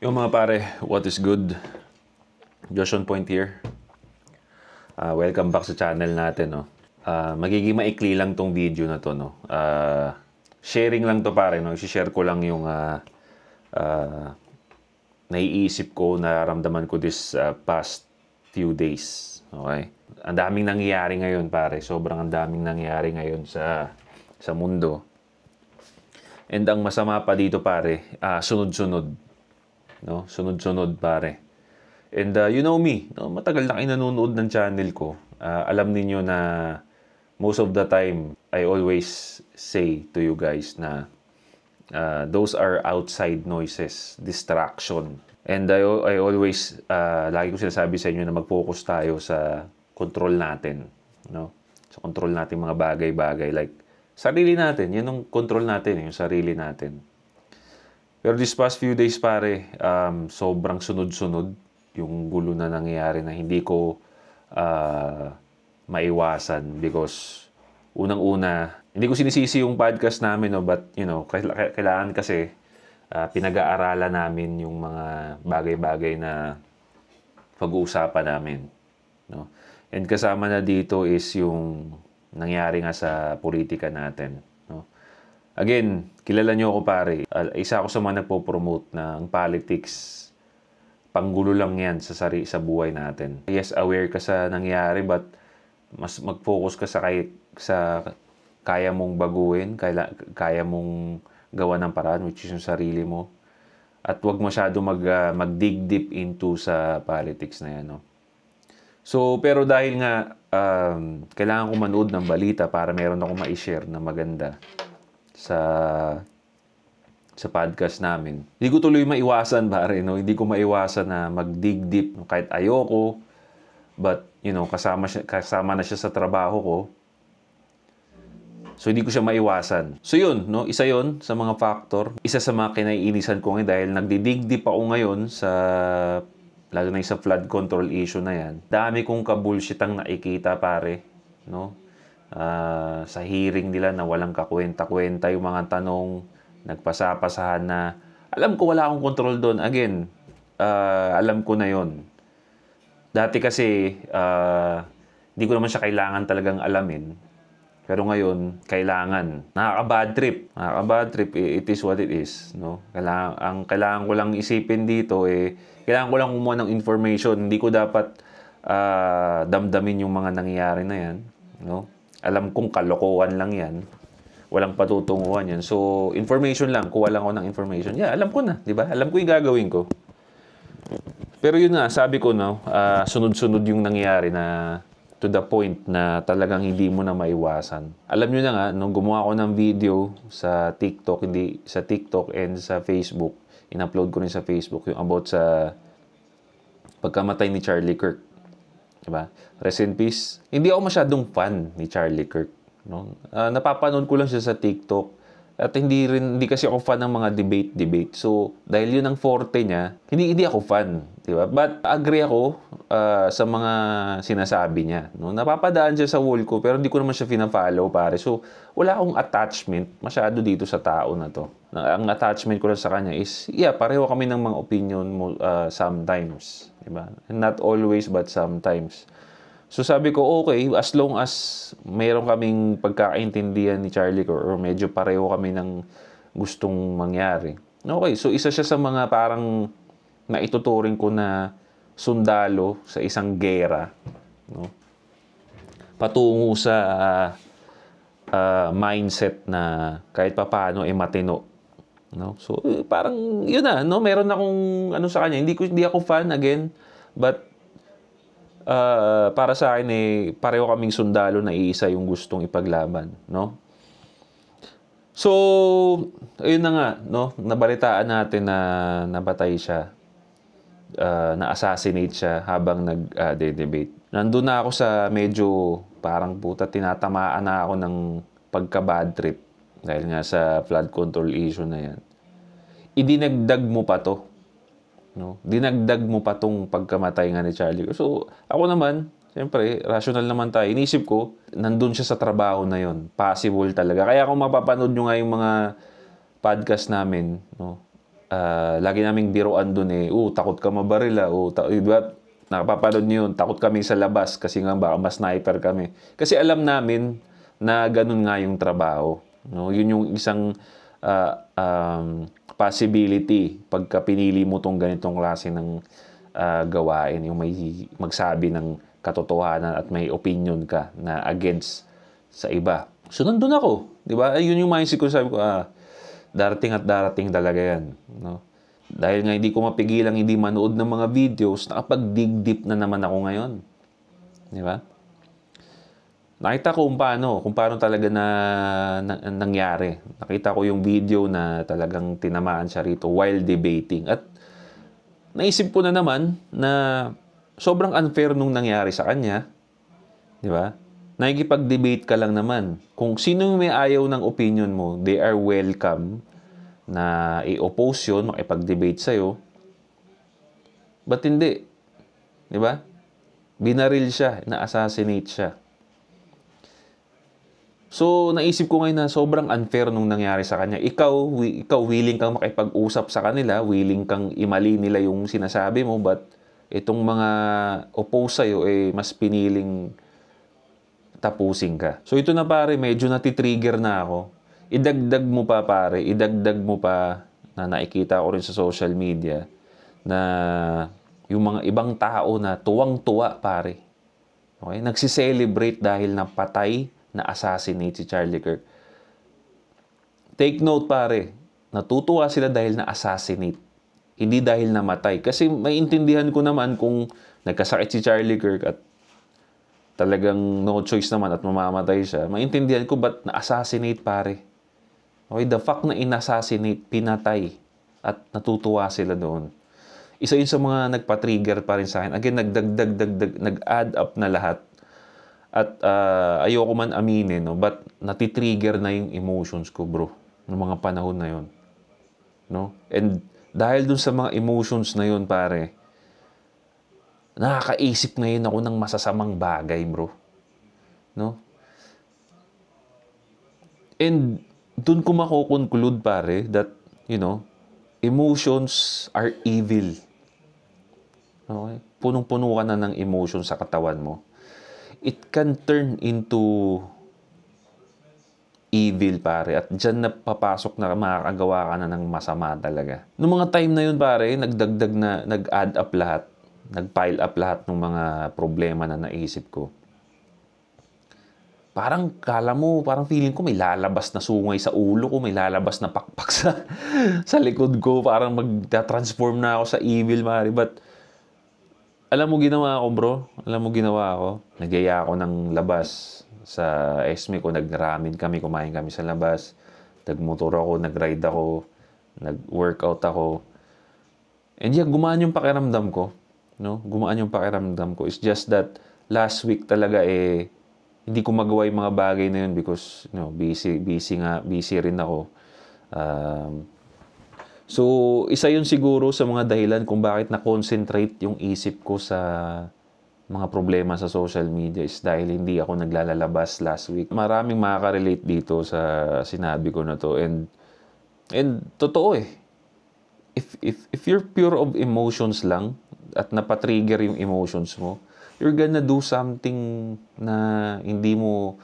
Yung mga pare, what is good? Josh on Point here. Welcome back sa channel natin. No? Magiging maikli lang tong video na to. No? Sharing lang to pare. No? I-share ko lang yung naiisip ko, nararamdaman ko this past few days. Okay? Ang daming nangyayari ngayon pare. Sobrang ang daming nangyayari ngayon sa mundo. And ang masama pa dito pare, sunod-sunod. No? Sunod-sunod pare. And you know me, no? Matagal na kayo nanonood ng channel ko. Alam niyo na most of the time, I always say to you guys na those are outside noises, distraction. And I always, lagi ko sinasabi sa inyo na mag-focus tayo sa control natin. No? Sa control natin mga bagay-bagay. Like, sarili natin. Yun ang control natin, yung sarili natin. Pero this past few days pare, sobrang sunod-sunod yung gulo na nangyayari na hindi ko maiwasan because unang-una, hindi ko sinisisi yung podcast namin, no, but you know, kailangan kasi pinag-aaralan namin yung mga bagay-bagay na pag-uusapan namin. No? And kasama na dito is yung nangyari nga sa politika natin. No? Again, kilala nyo ako pare. Isa ako sa mga nagpo-promote na ang politics, panggulo lang yan sa buhay natin. Yes, aware ka sa nangyari, but mas mag-focus ka sa kaya mong baguhin, kaya mong gawa ng paraan, which is yung sarili mo. At wag masyado mag-dig deep into sa politics na yan. No? So, pero dahil nga, kailangan ko manood ng balita para meron akong ma-share na maganda sa podcast namin. Hindi ko tuloy maiwasan pare, no? Hindi ko maiwasan na mag-dig deep, no? Kahit ayoko, but you know, kasama na siya sa trabaho ko. So hindi ko siya maiwasan. So yun, no? Isa yun sa mga factor. Isa sa mga kinaiinisan ko ngayon dahil nagdi-dig deep ako ngayon sa lalo na sa flood control issue na yan. Dami kong ka-bullshit ang nakikita pare, no? Sa hearing nila na walang kakwenta-kwenta yung mga tanong, nagpasapasahan na alam ko wala akong control doon. Again, alam ko na yon. Dati kasi hindi ko naman siya kailangan talagang alamin. Pero ngayon, kailangan. Nakaka-bad trip. Nakaka-bad trip, it is what it is. No? Ang kailangan ko lang isipin dito, kailangan ko lang kumuha ng information. Hindi ko dapat damdamin yung mga nangyayari na yan. No? Alam kong kalokohan lang yan. Walang patutunguhan yan. So, information lang. Kuha lang ako ng information. Yeah, alam ko na. Diba? Alam ko yung gagawin ko. Pero yun nga, sabi ko, no, sunod-sunod yung nangyayari na to the point na talagang hindi mo na maiwasan. Alam nyo na nga, nung gumawa ko ng video sa TikTok, hindi sa TikTok and sa Facebook, in-upload ko rin sa Facebook yung about sa pagkamatay ni Charlie Kirk. Diba? Rest in peace. Hindi ako masyadong fan ni Charlie Kirk. No? Napapanood ko lang siya sa TikTok. At hindi kasi ako fan ng mga debate. So, dahil yun ang forte niya, hindi ako fan. Diba? But agree ako sa mga sinasabi niya. No? Napapadaan siya sa wall ko, pero hindi ko naman siya fina-follow, pare. So, wala akong attachment masyado dito sa tao na to. Ang attachment ko lang sa kanya is, yeah, pareho kami ng mga opinion mo sometimes. Diba? Not always, but sometimes. So sabi ko, okay, as long as mayroon kaming pagkakaintindihan ni Charlie or medyo pareho kami ng gustong mangyari. Okay, so isa siya sa mga parang naituturing ko na sundalo sa isang gera. No? Patungo sa mindset na kahit papaano matino. No? So parang yun na, no? Meron akong ano sa kanya. Hindi ako fan again, but para sa akin pareho kaming sundalo na iisa yung gustong ipaglaban, no? So, ayun na nga, no? Nabalitaan natin na nabatay siya, na-assassinate siya habang nag-debate. Nandun na ako sa medyo parang puta, tinatamaan na ako ng pagka-bad trip dahil nga sa flood control issue na yan. Idinagdag mo pa to. No? Dinagdag mo pa tong pagkamatay nga ni Charlie. So, ako naman, siyempre, rational naman tayo. Inisip ko, nandun siya sa trabaho na yon. Possible talaga. Kaya kung mapapanood nyo nga yung mga podcast namin, no? lagi naming biruan dun eh, takot ka mabarila, diba? Nakapapanood niyo yun, takot kami sa labas kasi nga baka mas sniper kami. Kasi alam namin na ganun nga yung trabaho. No? Yun yung isang possibility pagka pinili mo tong ganitong klase ng gawain, yung may magsabi ng katotohanan at may opinion ka na against sa iba. So, nandun ako. Di ba? Yun yung mindset ko. Sabi ko, darating at darating talaga yan. No? Dahil nga hindi ko mapigilang hindi manood ng mga videos, nakapag-dig deep na naman ako ngayon. Di ba? Nakita ko kung paano talaga nangyari. Nakita ko yung video na talagang tinamaan siya rito while debating. At naisip ko na naman na sobrang unfair nung nangyari sa kanya. Di ba? Nakikipag-debate ka lang naman. Kung sino may ayaw ng opinion mo, they are welcome na i-oppose yun, makipag-debate sa'yo. Ba't hindi? Di ba? Binaril siya, na-assassinate siya. So, naisip ko ngayon na sobrang unfair nung nangyari sa kanya. Ikaw willing kang makipag-usap sa kanila, willing kang imali nila yung sinasabi mo, but itong mga oppose sa'yo, mas piniling tapusin ka. So ito na pare, medyo natitrigger na ako. Idagdag mo pa pare, na nakikita ko rin sa social media na yung mga ibang tao na tuwang-tuwa pare. Okay? Nagsi-celebrate dahil napatay, na-assassinate si Charlie Kirk. Take note pare, natutuwa sila dahil na-assassinate. Hindi dahil namatay. Kasi maintindihan ko naman kung nagkasakit si Charlie Kirk at talagang no choice naman at mamamatay siya, maintindihan ko ba't na-assassinate pare. Okay, the fact na in-assassinate, pinatay, at natutuwa sila doon. Isa yun sa mga nagpa-trigger pa rin sa akin. Again, nag-add up na lahat. At ayoko man aminin, no? But natitrigger na yung emotions ko, bro, ng mga panahon na yun. No? And dahil dun sa mga emotions na yun, pare, nakakaisip ngayon ako ng masasamang bagay, bro. No? And dun ko mako-conclude, pare, that, emotions are evil. Okay? Punong-puno ka na ng emotion sa katawan mo. It can turn into evil, pare. At dyan na papasok na makakagawa ka na ng masama talaga. Noong mga time na yun, pare, nag-add up lahat. Nag-pile up lahat ng mga problema na naisip ko. Parang parang feeling ko may lalabas na sungay sa ulo ko, may lalabas na pakpak sa likod ko. Parang mag-transform na ako sa evil, mari. But, alam mo ginawa ko, bro? Nagyaya ako ng labas sa Esme ko. Nagramin kami, kumain kami sa labas. Nagmotor ako, nagride ako, nag-workout ako. And yeah, gumaan yung pakiramdam ko. No? Gumaan yung pakiramdam ko. It's just that last week talaga hindi ko magawa yung mga bagay na yun because busy rin ako. So isa yun siguro sa mga dahilan kung bakit na-concentrate yung isip ko sa mga problema sa social media is dahil hindi ako naglalabas last week. Maraming makaka-relate dito sa sinabi ko na to and totoo if you're pure of emotions lang at napatrigger yung emotions mo, you're gonna do something na hindi mo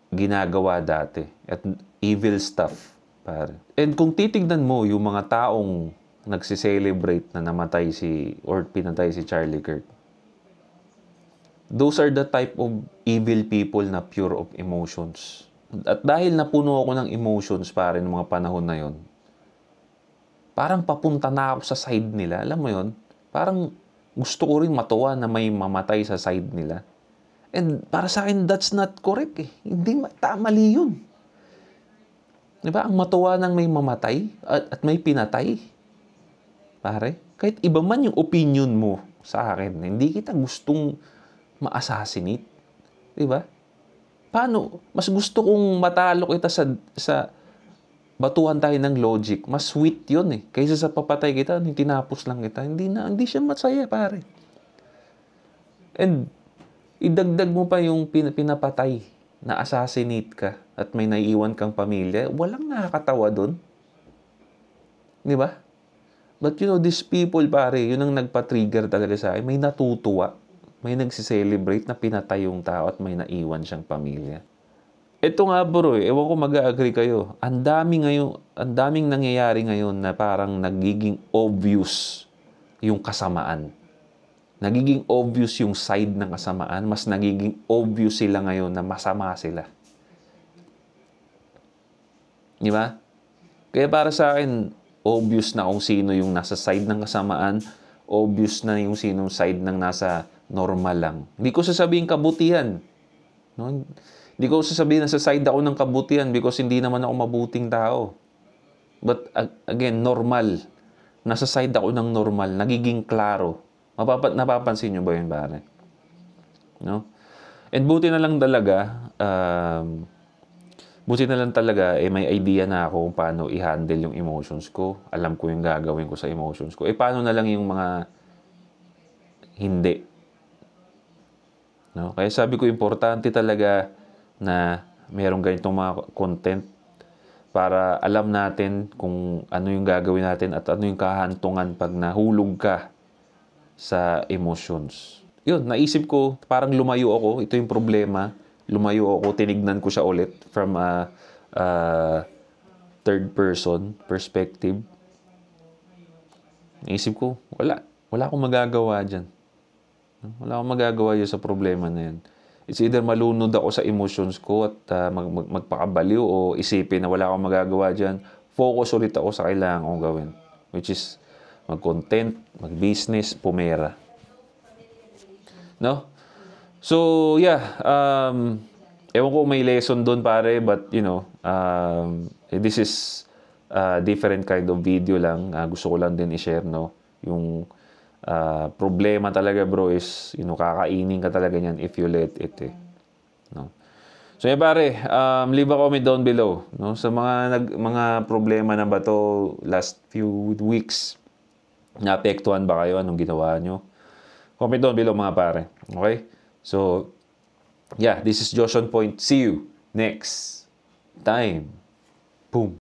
ginagawa dati. At evil stuff, pare. And kung titignan mo yung mga taong nagsi-celebrate na namatay or pinatay si Charlie Kirk, those are the type of evil people na pure of emotions. At dahil napuno ako ng emotions, pare, ng mga panahon na yon, parang papunta na ako sa side nila. Alam mo yon? Parang gusto ko rin matuwa na may mamatay sa side nila. And para sa akin, that's not correct eh. Hindi mali yun. Diba? Ang matuwa ng may mamatay at may pinatay. Pare, kahit iba man yung opinion mo sa akin, hindi kita gustong ma-assassinate. Diba? Paano? Mas gusto kong matalo kita sa batuhan tayo ng logic. Mas sweet yun eh. Kaysa sa papatay kita, tinapos lang kita. Hindi siya masaya, pare. And, idagdag mo pa yung pinapatay na assassinate ka at may naiiwan kang pamilya. Walang nakakatawa dun. Di ba? But you know, these people, pare, yun ang nagpa-trigger talaga sa akin. May natutuwa. May nagsiselebrate na pinatay yung tao at may naiwan siyang pamilya. Ito nga bro, ewan ko mag-agree kayo. Ang daming nangyayari ngayon na parang nagiging obvious yung kasamaan. Nagiging obvious yung side ng kasamaan. Mas nagiging obvious sila ngayon na masama sila. Di ba? Kaya para sa akin, obvious na kung sino yung nasa side ng kasamaan. Obvious na yung sinong side ng nasa normal lang. Hindi ko sasabihin kabutihan. No? Hindi ko sasabihin na sa side ako ng kabutihan because hindi naman ako mabuting tao. But again, normal. Nasa side ako ng normal. Nagiging klaro. Napapansin nyo ba yun, pare? No? And buti na lang talaga, may idea na ako kung paano i-handle yung emotions ko. Alam ko yung gagawin ko sa emotions ko. Paano na lang yung mga hindi. No? Kaya sabi ko, importante talaga na mayroong ganitong mga content para alam natin kung ano yung gagawin natin at ano yung kahantungan pag nahulog ka sa emotions. Yun, naisip ko, parang lumayo ako. Ito yung problema. Lumayo ako, tinignan ko siya ulit from a third person perspective. Naisip ko, wala akong magagawa dyan. Wala akong magagawa dyan sa problema na yan. It's either malunod ako sa emotions ko at magpakabaliw o isipin na wala akong magagawa dyan. Focus ulit ako sa kailangan kong gawin. Which is mag-content, mag-business, pumera. No? So, yeah. Ewan ko may lesson doon, pare. But, you know, this is a different kind of video lang. Gusto ko lang din i-share, no? Yung problema talaga, bro, is, you know, kakainin ka talaga niyan if you let it, no? So, yeah, pare. Leave a comment down below, no? Sa mga problema na ba to last few weeks, naapektuhan ba kayo? Anong ginawa nyo? Comment down below, mga pare. Okay? So, yeah, this is Josh on Point. See you next time. Boom.